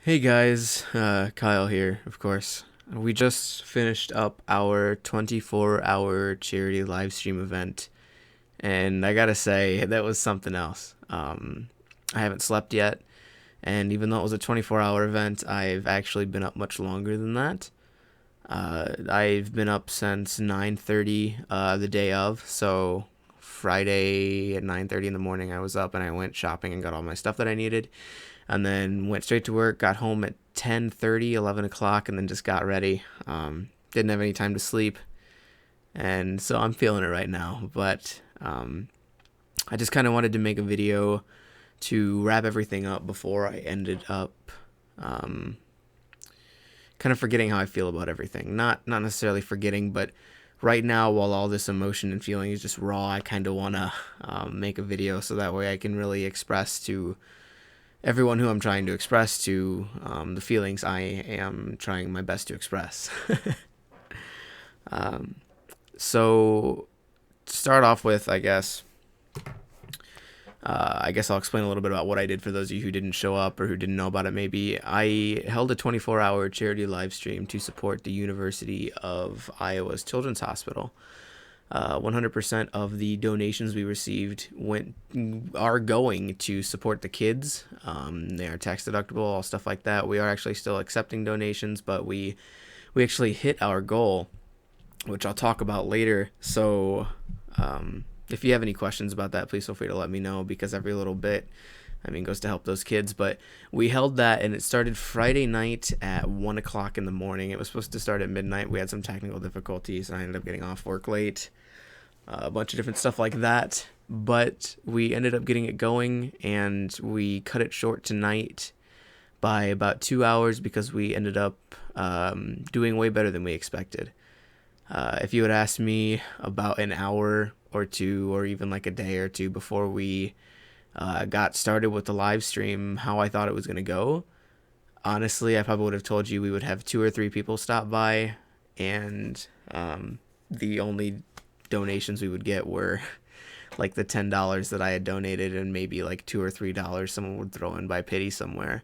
Hey guys, Kyle here, of course. We just finished up our 24-hour charity live stream event, and I gotta say, that was something else. I haven't slept yet, and even though it was a 24-hour event, I've actually been up much longer than that. I've been up since 9:30 the day of, so Friday at 9:30 in the morning I was up and I went shopping and got all my stuff that I needed and then went straight to work, got home at 10:30, 11 o'clock, and then just got ready. Didn't have any time to sleep, and so I'm feeling it right now. But I just kind of wanted to make a video to wrap everything up before I ended up um, kind of forgetting how I feel about everything. Not necessarily forgetting, but right now, while all this emotion and feeling is just raw, I kind of want to make a video so that way I can really express to everyone who I'm trying to express to the feelings I am trying my best to express. So, to start off with, I guess I'll explain a little bit about what I did for those of you who didn't show up or who didn't know about it. Maybe I held a 24-hour charity live stream to support the University of Iowa's Children's Hospital. 100% of the donations we received are going to support the kids. They are tax deductible, all stuff like that. We are actually still accepting donations, but we actually hit our goal, which I'll talk about later. So if you have any questions about that, please feel free to let me know, because every little bit, goes to help those kids. But we held that, and it started Friday night at 1 o'clock in the morning. It was supposed to start at midnight. We had some technical difficulties, and I ended up getting off work late. A bunch of different stuff like that. But we ended up getting it going, and we cut it short tonight by about 2 hours because we ended up doing way better than we expected. If you had asked me about an hour or two, or even like a day or two before we got started with the live stream, how I thought it was going to go, honestly, I probably would have told you we would have 2 or 3 people stop by, and the only donations we would get were like the $10 that I had donated, and maybe like $2 or $3 someone would throw in by pity somewhere.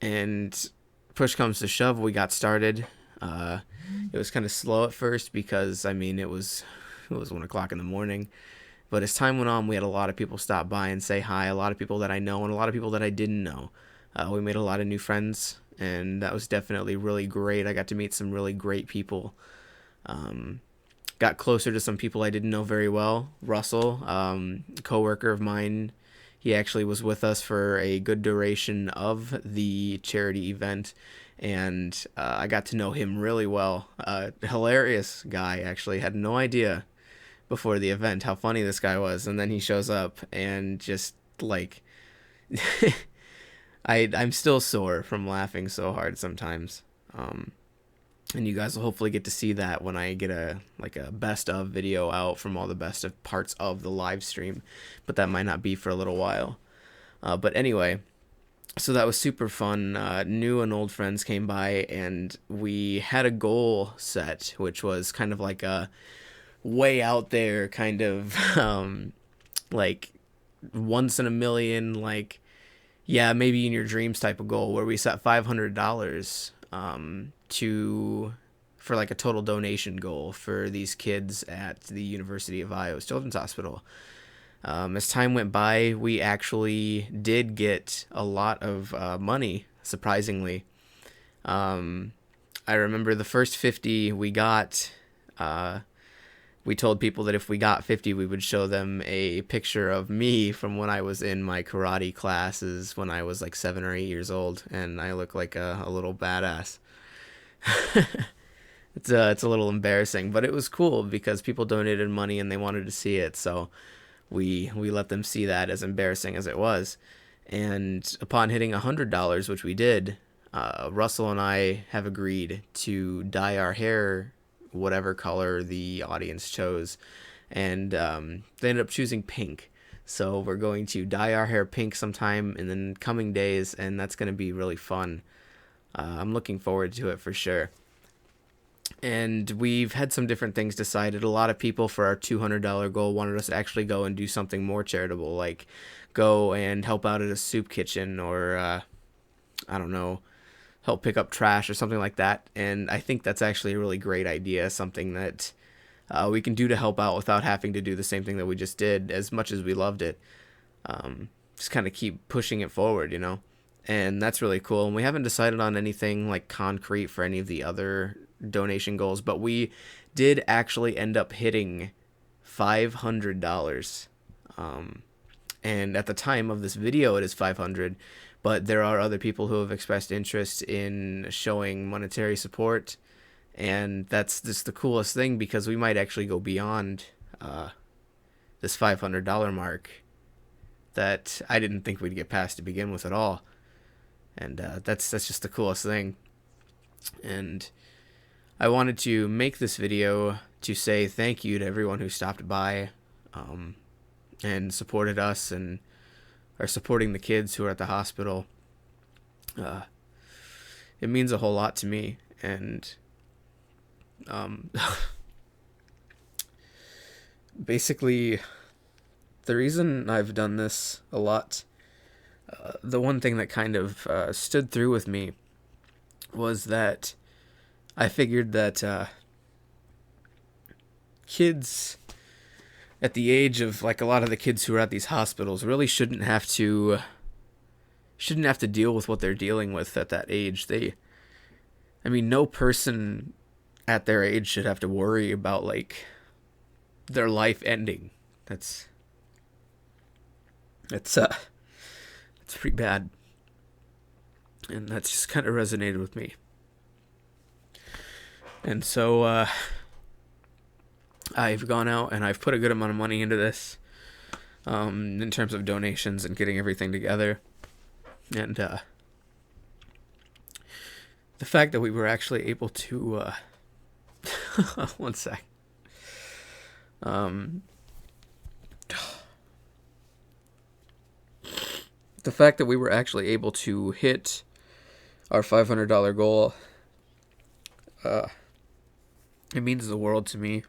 And push comes to shove, we got started. It was kind of slow at first because it was 1 o'clock in the morning. But as time went on, we had a lot of people stop by and say hi. A lot of people that I know and a lot of people that I didn't know. We made a lot of new friends, and that was definitely really great. I got to meet some really great people. Got closer to some people I didn't know very well. Russell, a coworker of mine, he actually was with us for a good duration of the charity event, and I got to know him really well. Hilarious guy, actually. Had no idea before the event how funny this guy was, and then he shows up and just like I'm still sore from laughing so hard sometimes. And you guys will hopefully get to see that when I get a best of video out from all the best of parts of the live stream, but that might not be for a little while. But anyway, so that was super fun. New and old friends came by, and we had a goal set, which was kind of like a way out there kind of like once in a million, like, yeah, maybe in your dreams type of goal, where we set $500 for like a total donation goal for these kids at the University of Iowa's Children's Hospital. As time went by, we actually did get a lot of money, surprisingly. I remember the first 50 we got, we told people that if we got 50, we would show them a picture of me from when I was in my karate classes when I was like 7 or 8 years old, and I look like a little badass. It's a little embarrassing, but it was cool because people donated money and they wanted to see it, so we let them see that, as embarrassing as it was. And upon hitting $100, which we did, Russell and I have agreed to dye our hair whatever color the audience chose, and they ended up choosing pink. So we're going to dye our hair pink sometime in the coming days, and that's going to be really fun. I'm looking forward to it for sure. And we've had some different things decided. A lot of people for our $200 goal wanted us to actually go and do something more charitable, like go and help out at a soup kitchen, or I don't know, help pick up trash or something like that. And I think that's actually a really great idea, something that we can do to help out without having to do the same thing that we just did, as much as we loved it. Just kind of keep pushing it forward, you know? And that's really cool. And we haven't decided on anything like concrete for any of the other donation goals, but we did actually end up hitting $500. And at the time of this video, it is 500, but there are other people who have expressed interest in showing monetary support. And that's just the coolest thing, because we might actually go beyond this $500 mark that I didn't think we'd get past to begin with at all. And that's just the coolest thing. And I wanted to make this video to say thank you to everyone who stopped by and supported us and are supporting the kids who are at the hospital. It means a whole lot to me. And basically, the reason I've done this a lot, the one thing that kind of stood through with me was that I figured that kids at the age of, like, a lot of the kids who are at these hospitals really shouldn't have to deal with what they're dealing with at that age. I mean, no person at their age should have to worry about, like, their life ending. That's pretty bad. And that's just kind of resonated with me. And so I've gone out and I've put a good amount of money into this in terms of donations and getting everything together. And the fact that we were actually able to one sec. The fact that we were actually able to hit our $500 goal, it means the world to me.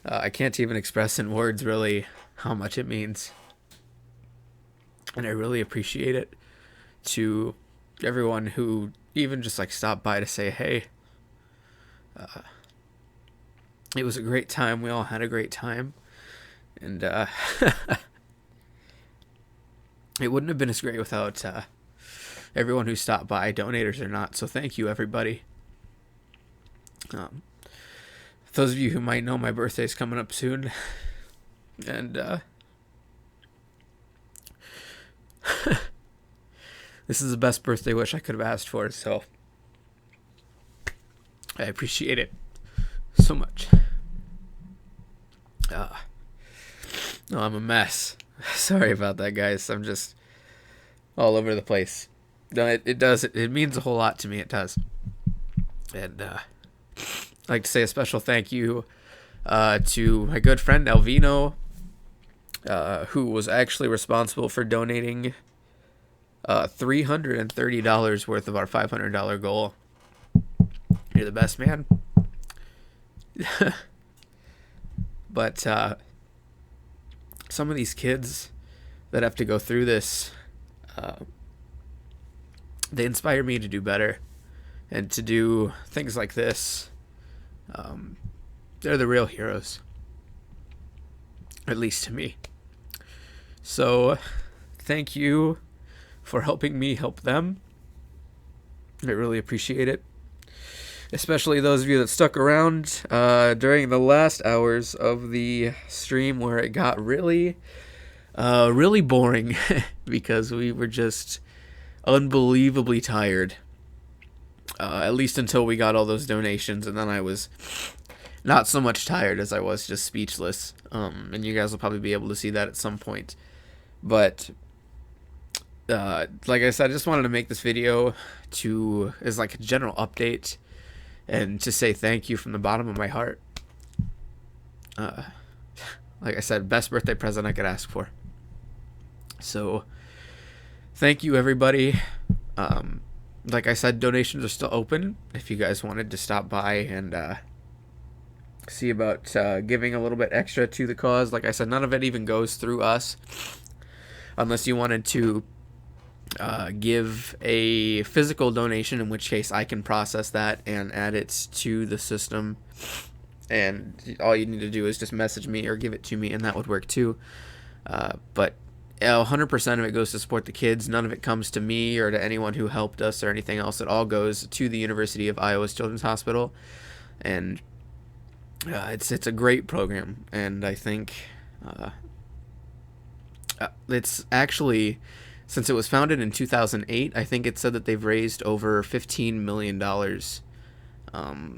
I can't even express in words really how much it means. And I really appreciate it to everyone who even just like stopped by to say, hey, it was a great time. We all had a great time. And it wouldn't have been as great without everyone who stopped by, donators or not. So thank you, everybody. Those of you who might know, my birthday's coming up soon. And this is the best birthday wish I could have asked for. So I appreciate it so much. No, I'm a mess. Sorry about that, guys. I'm just all over the place. No, it does. It means a whole lot to me. It does. And I'd like to say a special thank you to my good friend Alvino, who was actually responsible for donating $330 worth of our $500 goal. You're the best, man. But some of these kids that have to go through this, they inspire me to do better and to do things like this. They're the real heroes, at least to me. So thank you for helping me help them. I really appreciate it. Especially those of you that stuck around during the last hours of the stream, where it got really boring because we were just unbelievably tired. At least until we got all those donations, and then I was not so much tired as I was just speechless. And you guys will probably be able to see that at some point. But like I said, I just wanted to make this video as like a general update and to say thank you from the bottom of my heart. Like I said, best birthday present I could ask for. So thank you, everybody. Like I said, donations are still open if you guys wanted to stop by and see about giving a little bit extra to the cause. Like I said, none of it even goes through us unless you wanted to give a physical donation, in which case I can process that and add it to the system. And all you need to do is just message me or give it to me, and that would work too. But 100% of it goes to support the kids. None of it comes to me or to anyone who helped us or anything else. It all goes to the University of Iowa's Children's Hospital, and it's a great program. And I think it's actually, since it was founded in 2008, I think it said that they've raised over $15 million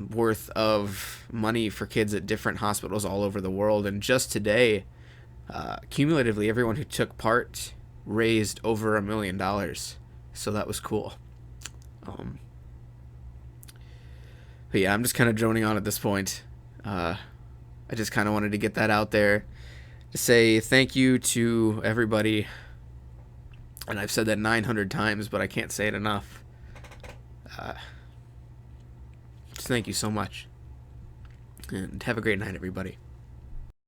worth of money for kids at different hospitals all over the world. And just today, cumulatively, everyone who took part raised over $1 million. So that was cool. But yeah, I'm just kind of droning on at this point. I just kind of wanted to get that out there to say thank you to everybody. And I've said that 900 times, but I can't say it enough. Just thank you so much. And have a great night, everybody.